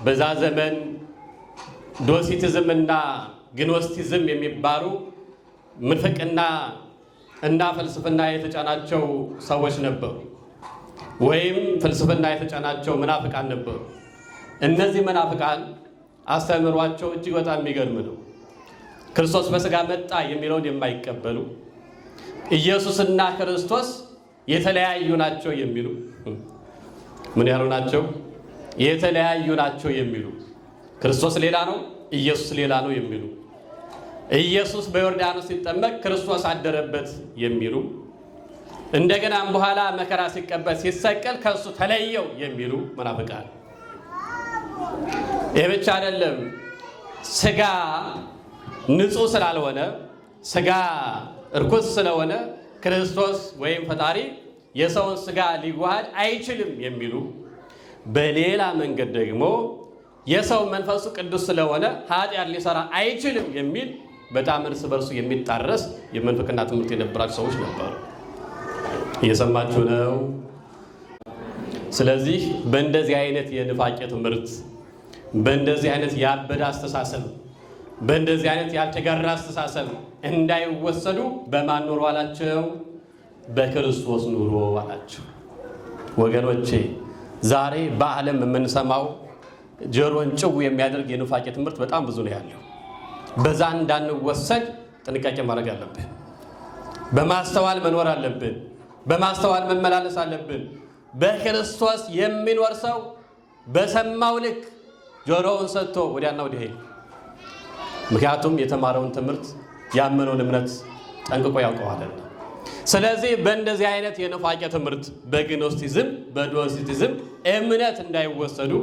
በዛ ዘመን ዶሲቲዝም እና ግኖስቲዝም የሚባሉ ምንፍቅና እና ፍልስፍና የተጫናቸው ሰዎች ነበሩ፣ ወይም ፍልስፍና የተጫናቸው መናፍቃን ነበሩ። እነዚህ መናፍቃን አስተምሯቸው እጅግ በጣም የሚገርም ነው። ክርስቶስ በሥጋ መጣ የሚለውን የማይቀበሉ ኢየሱስና ክርስቶስ የተለያዩ ናቸው የሚሉ ምን ያሉ ናቸው? የተለያዩ ናቸው የሚሉ ክርስቶስ ሌላ ነው፣ ኢየሱስ ሌላ ነው የሚሉ ኢየሱስ በዮርዳኖስ ሲጠመቅ ክርስቶስ አደረበት የሚሉ እንደገናም በኋላ መከራ ሲቀበል ሲሰቀል ከእሱ ተለየው የሚሉ መናፍቃን። ይህ ብቻ አይደለም። ሥጋ ንጹሕ ስላልሆነ ሥጋ እርኩስ ስለሆነ ክርስቶስ ወይም ፈጣሪ የሰውን ሥጋ ሊዋሃድ አይችልም የሚሉ፣ በሌላ መንገድ ደግሞ የሰው መንፈሱ ቅዱስ ስለሆነ ኃጢአት ሊሰራ አይችልም የሚል በጣም እርስ በርሱ የሚጣረስ የምንፍቅና ትምህርት የነበራቸው ሰዎች ነበሩ። እየሰማችሁ ነው? ስለዚህ በእንደዚህ አይነት የንፋቄ ትምህርት፣ በእንደዚህ አይነት ያበደ አስተሳሰብ፣ በእንደዚህ አይነት ያልተጋራ አስተሳሰብ እንዳይወሰዱ በማን ኑሮ አላቸው? በክርስቶስ ኑሮ አላቸው። ወገኖቼ ዛሬ በዓለም የምንሰማው ጆሮን ጭው የሚያደርግ የኑፋቄ ትምህርት በጣም ብዙ ነው ያለው። በዛ እንዳንወሰድ ጥንቃቄ ማድረግ አለብን። በማስተዋል መኖር አለብን። በማስተዋል መመላለስ አለብን። በክርስቶስ የሚኖር ሰው በሰማው ልክ ጆሮውን ሰጥቶ ወዲያና ወዲህ ይሄድ። ምክንያቱም የተማረውን ትምህርት ያመነውን እምነት ጠንቅቆ ያውቀዋልና። ስለዚህ በእንደዚህ አይነት የኑፋቄ ትምህርት በግኖስቲዝም በዶሲቲዝም እምነት እንዳይወሰዱ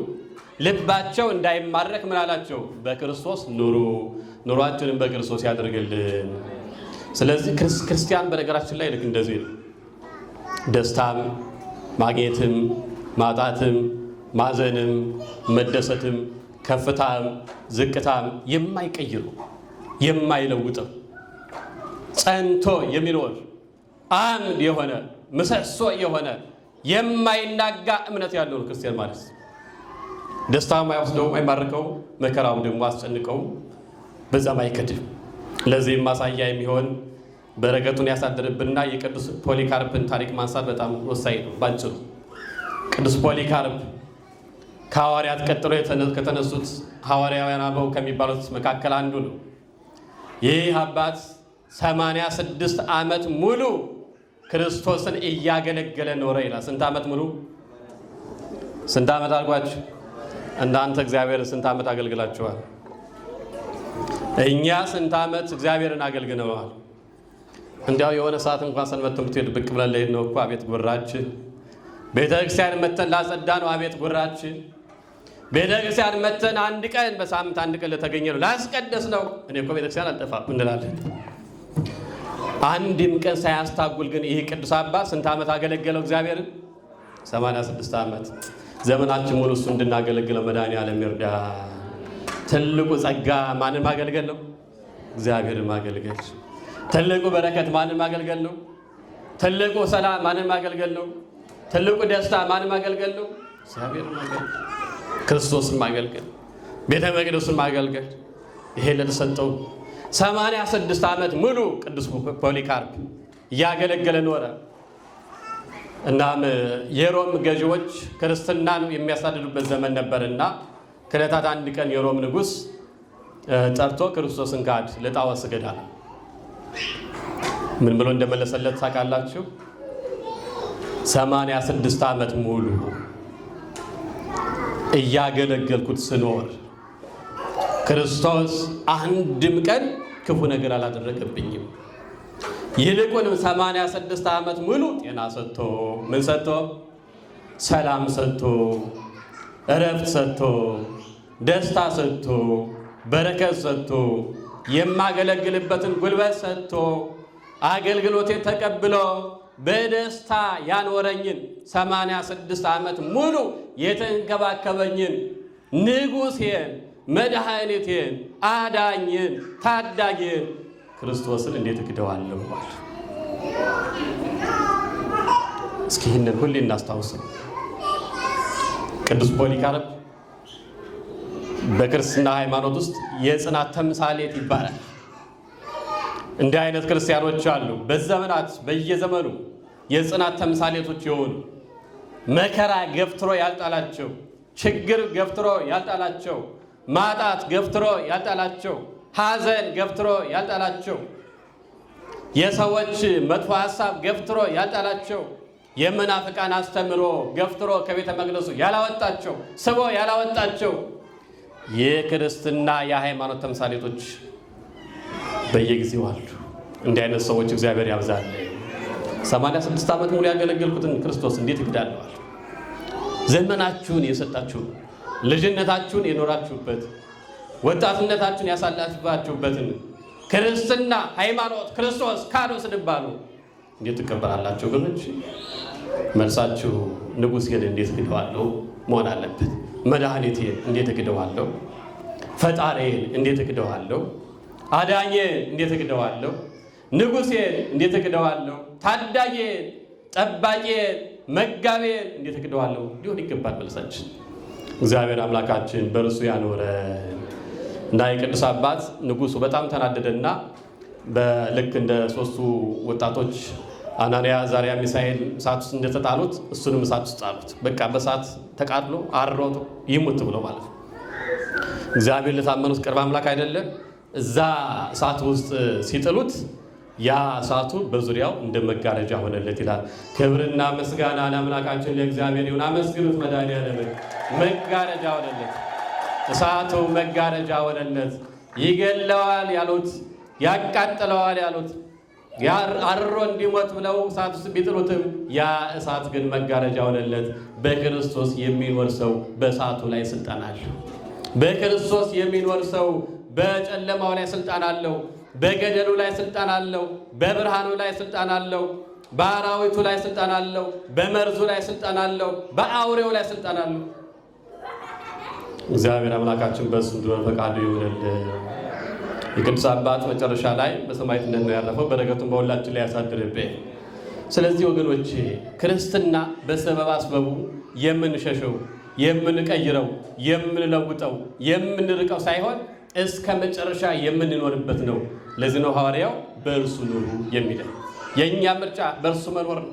ልባቸው እንዳይማረክ ምን አላቸው? በክርስቶስ ኑሩ፣ ኑሯችንን በክርስቶስ ያድርግልን። ስለዚህ ክርስቲያን በነገራችን ላይ ልክ እንደዚህ ነው። ደስታም ማግኘትም ማጣትም ማዘንም መደሰትም ከፍታም ዝቅታም የማይቀይሩ የማይለውጥም ጸንቶ የሚኖር አንድ የሆነ ምሰሶ የሆነ የማይናጋ እምነት ያለው ክርስቲያን ማለት ነው። ደስታም አይወስደውም፣ አይማርከውም፣ መከራው ደግሞ አስጨንቀውም፣ በዛም አይከድም። ለዚህም ማሳያ የሚሆን በረከቱን ያሳድርብንና የቅዱስ ፖሊካርፕን ታሪክ ማንሳት በጣም ወሳኝ ነው። ባጭሩ ቅዱስ ፖሊካርፕ ከሐዋርያት ቀጥሎ ከተነሱት ሐዋርያውያን አበው ከሚባሉት መካከል አንዱ ነው። ይህ አባት 86 ዓመት ሙሉ ክርስቶስን እያገለገለ ኖረ ይላል። ስንት ዓመት ሙሉ? ስንት ዓመት አልኳችሁ? እናንተ እግዚአብሔርን ስንት ዓመት አገልግላችኋል? እኛ ስንት ዓመት እግዚአብሔርን አገልግለዋል? እንዲያው የሆነ ሰዓት እንኳን ሰንበት ትምህርት ቤት ብቅ ብለን ለሄድ ነው እኮ አቤት ጉራችን። ቤተ ክርስቲያን መተን ላጸዳ ነው አቤት ጉራችን። ቤተ ክርስቲያን መተን አንድ ቀን በሳምንት አንድ ቀን ለተገኘ ነው ላስቀደስ ነው እኔ እኮ ቤተ ክርስቲያን አልጠፋም እንላለን። አንድም ቀን ሳያስታጉል ግን ይህ ቅዱስ አባት ስንት ዓመት አገለገለው እግዚአብሔርን? 86 ዓመት። ዘመናችን ሙሉ እሱ እንድናገለግለው መድኃኔዓለም ይርዳ። ትልቁ ጸጋ ማንን ማገልገል ነው? እግዚአብሔርን ማገልገል። ትልቁ በረከት ማንን ማገልገል ነው? ትልቁ ሰላም ማንን ማገልገል ነው? ትልቁ ደስታ ማንን ማገልገል ነው? እግዚአብሔርን ማገልገል፣ ክርስቶስን ማገልገል፣ ቤተ መቅደሱን ማገልገል። ይሄ ለተሰጠው 86 ዓመት ሙሉ ቅዱስ ፖሊካርፕ እያገለገለ ኖረ። እናም የሮም ገዢዎች ክርስትናን የሚያሳድዱበት ዘመን ነበርና ከዕለታት አንድ ቀን የሮም ንጉሥ ጠርቶ ክርስቶስን ካድ፣ ለጣዖት ስገድ አለ። ምን ብሎ እንደመለሰለት ታውቃላችሁ? 86 ዓመት ሙሉ እያገለገልኩት ስኖር ክርስቶስ አንድም ቀን ክፉ ነገር አላደረገብኝም። ይልቁንም 86 ዓመት ሙሉ ጤና ሰጥቶ፣ ምን ሰጥቶ? ሰላም ሰጥቶ፣ እረፍት ሰጥቶ፣ ደስታ ሰጥቶ፣ በረከት ሰጥቶ፣ የማገለግልበትን ጉልበት ሰጥቶ፣ አገልግሎቴን ተቀብሎ በደስታ ያኖረኝን 86 ዓመት ሙሉ የተንከባከበኝን ንጉሴን፣ መድኃኒቴን፣ አዳኝን፣ ታዳጊን ክርስቶስን እንዴት እክደዋለሁ? እስኪ ይህንን ሁሌ እናስታውሰው። ቅዱስ ፖሊካርፕ በክርስትና ሃይማኖት ውስጥ የጽናት ተምሳሌት ይባላል። እንዲህ አይነት ክርስቲያኖች አሉ። በዘመናት በየዘመኑ የጽናት ተምሳሌቶች የሆኑ መከራ ገፍትሮ ያልጣላቸው፣ ችግር ገፍትሮ ያልጣላቸው፣ ማጣት ገፍትሮ ያልጣላቸው፣ ሐዘን ገፍትሮ ያልጣላቸው፣ የሰዎች መጥፎ ሐሳብ ገፍትሮ ያልጣላቸው፣ የመናፍቃን አስተምሮ ገፍትሮ ከቤተ መቅደሱ ያላወጣቸው፣ ስቦ ያላወጣቸው የክርስትና የሃይማኖት ተምሳሌቶች በየጊዜው አሉ። እንዲህ አይነት ሰዎች እግዚአብሔር ያብዛል። 86 ዓመት ሙሉ ያገለገልኩትን ክርስቶስ እንዴት እክዳለዋል? ዘመናችሁን የሰጣችሁ፣ ልጅነታችሁን የኖራችሁበት፣ ወጣትነታችሁን ያሳለፋችሁበትን ክርስትና ሃይማኖት ክርስቶስ ካዱ ስንባሉ እንዴት ትቀበላላችሁ? ወገኖች መልሳችሁ ንጉሴን እንዴት እክደዋለሁ መሆን አለበት። መድኃኒቴን እንዴት እክደዋለሁ? ፈጣሪዬን እንዴት እክደዋለሁ? አዳኜን እንዴት እክደዋለሁ? ንጉሴን እንዴት እክደዋለሁ? ታዳጌን፣ ጠባቄን፣ መጋቤን እንዴት እክደዋለሁ? ሊሆን ይገባል መልሳችን። እግዚአብሔር አምላካችን በእርሱ ያኖረን እና የቅዱስ አባት ንጉሱ በጣም ተናደደና በልክ እንደ ሶስቱ ወጣቶች አናንያ፣ አዛርያ፣ ሚሳኤል እሳት ውስጥ እንደተጣሉት እሱንም እሳት ውስጥ ጣሉት። በቃ በእሳት ተቃጥሎ አሮት ይሙት ብሎ ማለት ነው። እግዚአብሔር ለታመኑት ቅርብ አምላክ አይደለም? እዛ እሳት ውስጥ ሲጥሉት ያ እሳቱ በዙሪያው እንደ መጋረጃ ሆነለት ይላል። ክብርና ምስጋና ለአምላካችን ለእግዚአብሔር ይሁን። አመስግኑት መድኃኒዓለምን። መጋረጃ ሆነለት፣ እሳቱ መጋረጃ ሆነለት። ይገለዋል ያሉት፣ ያቃጥለዋል ያሉት አርሮ እንዲሞት ብለው እሳት ውስጥ ቢጥሉትም ያ እሳት ግን መጋረጃ ሆነለት። በክርስቶስ የሚኖር ሰው በእሳቱ ላይ ስልጣን አለው። በክርስቶስ የሚኖር ሰው በጨለማው ላይ ስልጣን አለው። በገደሉ ላይ ስልጣን አለው። በብርሃኑ ላይ ስልጣን አለው። በአራዊቱ ላይ ስልጣን አለው። በመርዙ ላይ ስልጣን አለው። በአውሬው ላይ ስልጣን አለው። እግዚአብሔር አምላካችን በእሱ እንደሆነ ፈቃዱ ይሁንልን። የቅዱስ አባት መጨረሻ ላይ በሰማዕትነት ነው ያረፈው። በረከቱን በሁላችን ላይ ያሳድርብን። ስለዚህ ወገኖቼ ክርስትና በሰበብ አስበቡ የምንሸሸው፣ የምንቀይረው፣ የምንለውጠው፣ የምንርቀው ሳይሆን እስከ መጨረሻ የምንኖርበት ነው። ለዚህ ነው ሐዋርያው በእርሱ ኑሩ የሚለው። የእኛ ምርጫ በእርሱ መኖር ነው፣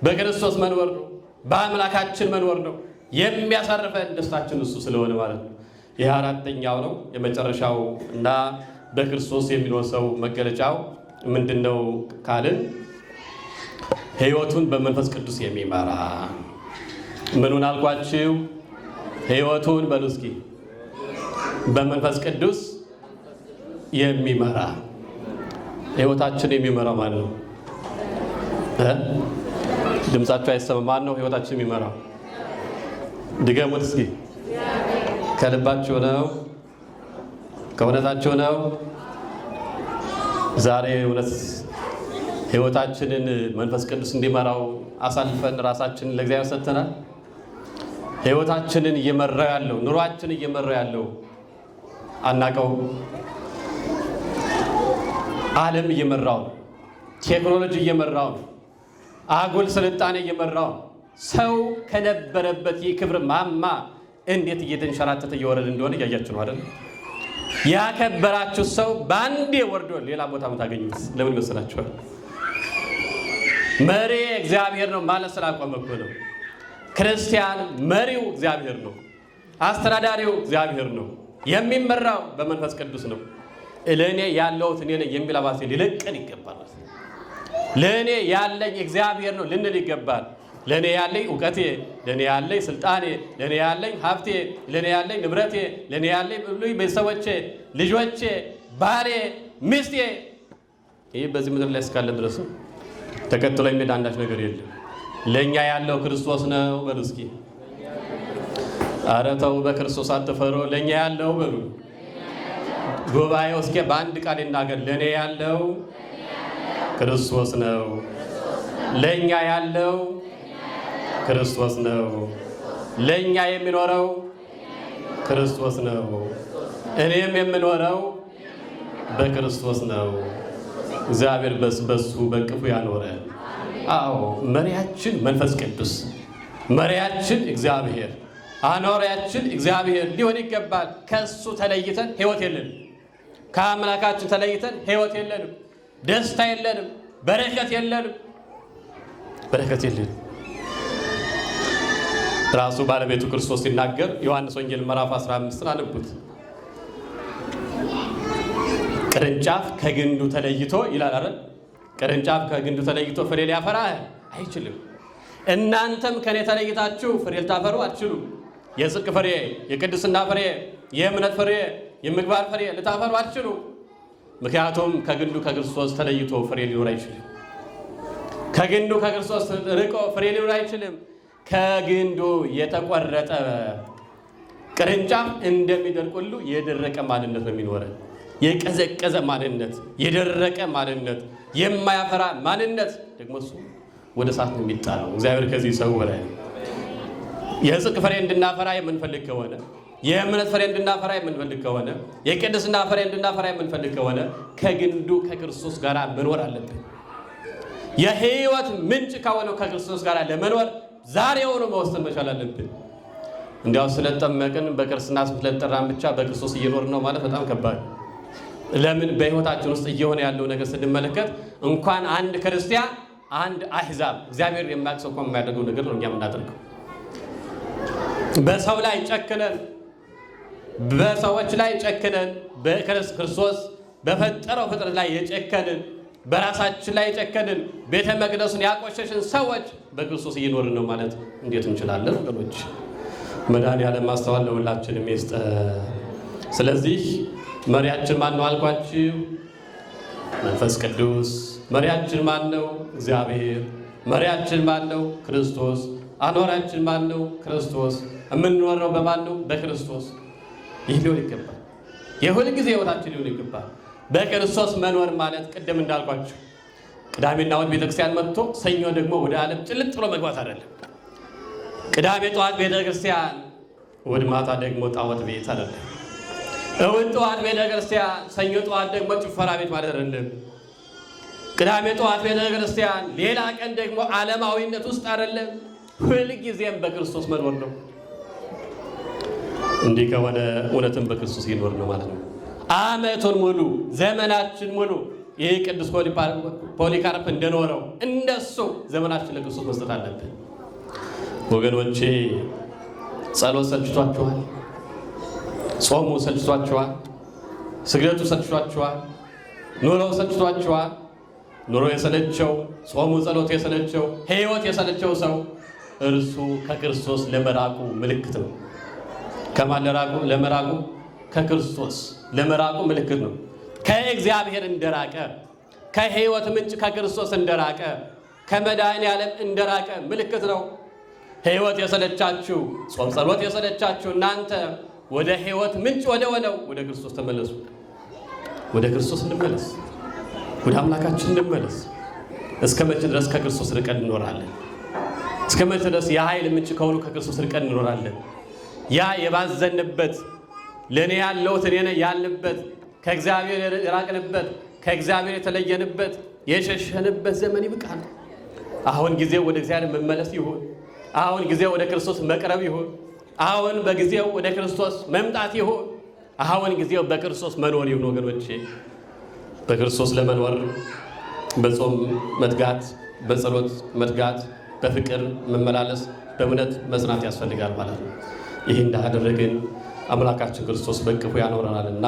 በክርስቶስ መኖር ነው፣ በአምላካችን መኖር ነው። የሚያሳርፈን ደስታችን እሱ ስለሆነ ማለት ነው። ይህ አራተኛው ነው የመጨረሻው እና በክርስቶስ የሚኖር ሰው መገለጫው ምንድን ነው ካልን ሕይወቱን በመንፈስ ቅዱስ የሚመራ ምኑን አልኳችሁ? ሕይወቱን በሉ እስኪ በመንፈስ ቅዱስ የሚመራ። ሕይወታችን የሚመራው ማን ነው? ድምጻችሁ አይሰማም። ማን ነው ሕይወታችን የሚመራው? ድገሙት እስኪ። ከልባችሁ ነው? ከእውነታችሁ ነው? ዛሬ እውነት ሕይወታችንን መንፈስ ቅዱስ እንዲመራው አሳልፈን ራሳችንን ለእግዚአብሔር ሰጥተናል? ሕይወታችንን እየመራው ያለው ኑሯችንን እየመራው ያለው አናቀው? ዓለም እየመራው ነው። ቴክኖሎጂ እየመራው ነው። አጉል ስልጣኔ እየመራው ነው። ሰው ከነበረበት የክብር ማማ እንዴት እየተንሸራተተ እየወረደ እንደሆነ እያያችሁ ነው አይደል? ያከበራችሁ ሰው በአንዴ ወርዶ ሌላ ቦታ የምታገኙት ለምን ይመስላችኋል? መሪ እግዚአብሔር ነው ማለት ስላቆመ እኮ ነው። ክርስቲያን መሪው እግዚአብሔር ነው። አስተዳዳሪው እግዚአብሔር ነው። የሚመራው በመንፈስ ቅዱስ ነው። ለእኔ ያለሁት እኔ ነኝ የሚል አባዜ ሊለቀን ይገባል። ለእኔ ያለኝ እግዚአብሔር ነው ልንል ይገባል። ለእኔ ያለኝ እውቀቴ፣ ለእኔ ያለኝ ስልጣኔ፣ ለእኔ ያለኝ ሀብቴ፣ ለእኔ ያለኝ ንብረቴ፣ ለእኔ ያለኝ ቤተሰቦቼ፣ ልጆቼ፣ ባሌ፣ ሚስቴ፣ ይህ በዚህ ምድር ላይ እስካለ ድረስ ተከትሎ የሚሄድ አንዳች ነገር የለም። ለእኛ ያለው ክርስቶስ ነው በሉ እስኪ። ኧረ ተው በክርስቶስ አትፈሩ። ለእኛ ያለው በሉ ጉባኤው እስኪ በአንድ ቃል ይናገር። ለእኔ ያለው ክርስቶስ ነው። ለእኛ ያለው ክርስቶስ ነው። ለእኛ የሚኖረው ክርስቶስ ነው። እኔም የምኖረው በክርስቶስ ነው። እግዚአብሔር በሱ በቅፉ ያኖረን። አዎ መሪያችን መንፈስ ቅዱስ፣ መሪያችን እግዚአብሔር፣ አኖሪያችን እግዚአብሔር ሊሆን ይገባል። ከሱ ተለይተን ሕይወት የለንም። ከአምላካችን ተለይተን ሕይወት የለንም። ደስታ የለንም። በረከት የለንም። በረከት የለንም። ራሱ ባለቤቱ ክርስቶስ ሲናገር ዮሐንስ ወንጌል ምዕራፍ 15 አንብቡት። ቅርንጫፍ ከግንዱ ተለይቶ ይላል አይደል? ቅርንጫፍ ከግንዱ ተለይቶ ፍሬ ሊያፈራ አይችልም። እናንተም ከኔ ተለይታችሁ ፍሬ ልታፈሩ አትችሉም። የጽድቅ ፍሬ፣ የቅድስና ፍሬ፣ የእምነት ፍሬ፣ የምግባር ፍሬ ልታፈሩ አትችሉም። ምክንያቱም ከግንዱ ከክርስቶስ ተለይቶ ፍሬ ሊኖር አይችልም። ከግንዱ ከክርስቶስ ርቆ ፍሬ ሊኖር አይችልም። ከግንዱ የተቆረጠ ቅርንጫፍ እንደሚደርቅ ሁሉ የደረቀ ማንነት ነው የሚኖረን። የቀዘቀዘ ማንነት፣ የደረቀ ማንነት፣ የማያፈራ ማንነት ደግሞ እሱ ወደ እሳት ነው የሚጣለው። እግዚአብሔር ከዚህ ሰው በላይ የጽድቅ ፍሬ እንድናፈራ የምንፈልግ ከሆነ የእምነት ፍሬ እንድናፈራ የምንፈልግ ከሆነ የቅድስና ፍሬ እንድናፈራ የምንፈልግ ከሆነ ከግንዱ ከክርስቶስ ጋር መኖር አለብን። የሕይወት ምንጭ ከሆነው ከክርስቶስ ጋር ለመኖር ዛሬውኑ መወሰን መቻል አለብን። እንዲያው ስለተጠመቅን በክርስትና ስም ስለተጠራን ብቻ በክርስቶስ እየኖርን ነው ማለት በጣም ከባድ። ለምን በሕይወታችን ውስጥ እየሆነ ያለው ነገር ስንመለከት እንኳን አንድ ክርስቲያን አንድ አሕዛብ እግዚአብሔር የማያውቅ ሰው እንኳን የማያደርገው ነገር ነው እኛ የምናደርገው። በሰው ላይ ጨክነን በሰዎች ላይ ጨክነን በክርስቶስ በፈጠረው ፍጥረት ላይ የጨከንን በራሳችን ላይ የጨከንን ቤተ መቅደሱን ያቆሸሽን ሰዎች በክርስቶስ እየኖርን ነው ማለት እንዴት እንችላለን ወገኖች? መድኃኔዓለም ማስተዋል ለሁላችንም ይስጠን። ስለዚህ መሪያችን ማን ነው አልኳችሁ? መንፈስ ቅዱስ። መሪያችን ማን ነው? እግዚአብሔር። መሪያችን ማን ነው? ክርስቶስ። አኗራችን ማን ነው? ክርስቶስ። የምንኖረው በማን ነው? በክርስቶስ። ይህ ሊሆን ይገባል። የሁል ጊዜ ሕይወታችን ሊሆን ይገባል። በክርስቶስ መኖር ማለት ቅድም እንዳልኳችሁ ቅዳሜና እሑድ ቤተክርስቲያን መጥቶ ሰኞ ደግሞ ወደ ዓለም ጭልጥ ብሎ መግባት አይደለም። ቅዳሜ ጠዋት ቤተክርስቲያን፣ እሑድ ማታ ደግሞ ጣዖት ቤት አይደለም። እሑድ ጠዋት ቤተክርስቲያን፣ ሰኞ ጠዋት ደግሞ ጭፈራ ቤት ማለት አይደለም። ቅዳሜ ጠዋት ቤተክርስቲያን፣ ሌላ ቀን ደግሞ ዓለማዊነት ውስጥ አይደለም። ሁልጊዜም በክርስቶስ መኖር ነው። እንዲህ ከሆነ እውነትም በክርስቶስ ይኖር ነው ማለት ነው። ዓመቱን ሙሉ ዘመናችን ሙሉ ይህ ቅዱስ ፖሊካርፕ እንደኖረው እንደሱ ዘመናችን ለክርስቶስ መስጠት አለብን። ወገኖቼ ጸሎት ሰልችቷችኋል? ጾሙ ሰልችቷችኋል? ስግደቱ ሰልችቷችኋል? ኑሮው ሰልችቷችኋል? ኑሮ የሰለቸው፣ ጾሙ ጸሎቱ የሰለቸው፣ ሕይወት የሰለቸው ሰው እርሱ ከክርስቶስ ለመራቁ ምልክት ነው። ከማን ለመራቁ? ከክርስቶስ ለመራቁ ምልክት ነው። ከእግዚአብሔር እንደራቀ፣ ከሕይወት ምንጭ ከክርስቶስ እንደራቀ፣ ከመድኃኔዓለም እንደራቀ ምልክት ነው። ሕይወት የሰለቻችሁ፣ ጾም ጸሎት የሰለቻችሁ እናንተ ወደ ሕይወት ምንጭ ወደ ሆነው ወደ ክርስቶስ ተመለሱ። ወደ ክርስቶስ እንመለስ፣ ወደ አምላካችን እንመለስ። እስከ መቼ ድረስ ከክርስቶስ ርቀን እንኖራለን? እስከ መቼ ድረስ የኃይል ምንጭ ከሆኑ ከክርስቶስ ርቀን እንኖራለን? ያ የባዘንበት ለእኔ ያለሁት እኔ ነኝ ያልንበት ከእግዚአብሔር የራቅንበት ከእግዚአብሔር የተለየንበት የሸሸንበት ዘመን ይብቃል። አሁን ጊዜው ወደ እግዚአብሔር መመለስ ይሁን። አሁን ጊዜው ወደ ክርስቶስ መቅረብ ይሁን። አሁን በጊዜው ወደ ክርስቶስ መምጣት ይሁን። አሁን ጊዜው በክርስቶስ መኖር ይሁን። ወገኖቼ በክርስቶስ ለመኖር በጾም መትጋት፣ በጸሎት መትጋት፣ በፍቅር መመላለስ፣ በእምነት መጽናት ያስፈልጋል ማለት ነው። ይህ እንዳደረግን አምላካችን ክርስቶስ በቅፉ ያኖረናልና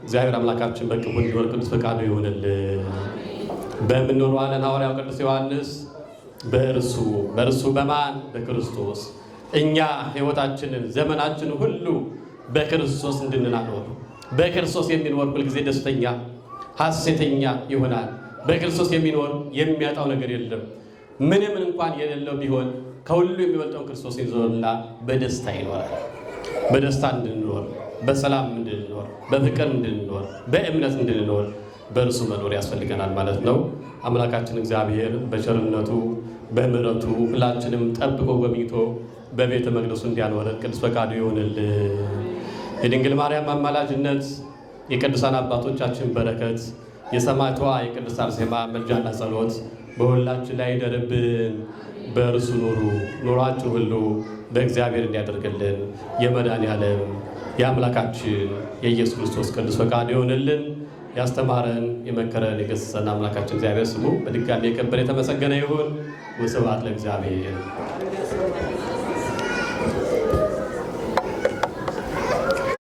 እግዚአብሔር አምላካችን በቅፉ እንዲኖር ቅዱስ ፈቃዱ ይሁንልን። በምን ኖረዋለን? ሐዋርያው ቅዱስ ዮሐንስ በእርሱ በማን? በክርስቶስ እኛ ሕይወታችንን ዘመናችንን ሁሉ በክርስቶስ እንድንኖር። በክርስቶስ የሚኖር ሁልጊዜ ደስተኛ ሐሴተኛ ይሆናል። በክርስቶስ የሚኖር የሚያጣው ነገር የለም። ምንም እንኳን የሌለው ቢሆን ከሁሉ የሚበልጠውን ክርስቶስ ይዞና በደስታ ይኖራል። በደስታ እንድንኖር፣ በሰላም እንድንኖር፣ በፍቅር እንድንኖር፣ በእምነት እንድንኖር በእርሱ መኖር ያስፈልገናል ማለት ነው። አምላካችን እግዚአብሔር በቸርነቱ በምሕረቱ ሁላችንም ጠብቆ ጎብኝቶ በቤተ መቅደሱ እንዲያኖረን ቅዱስ ፈቃዱ ይሆንልን። የድንግል ማርያም አማላጅነት፣ የቅዱሳን አባቶቻችን በረከት፣ የሰማዕቷ የቅድስት አርሴማ መልጃና ጸሎት በሁላችን ላይ ይደርብን። በእርሱ ኑሩ። ኑሯችሁ ሁሉ በእግዚአብሔር እንዲያደርግልን የመድኃኔዓለም የአምላካችን የኢየሱስ ክርስቶስ ቅዱስ ፈቃድ ይሆንልን። ያስተማረን የመከረን የገሰጸን አምላካችን እግዚአብሔር ስሙ በድጋሚ የከበረ የተመሰገነ ይሁን። ወስብሐት ለእግዚአብሔር።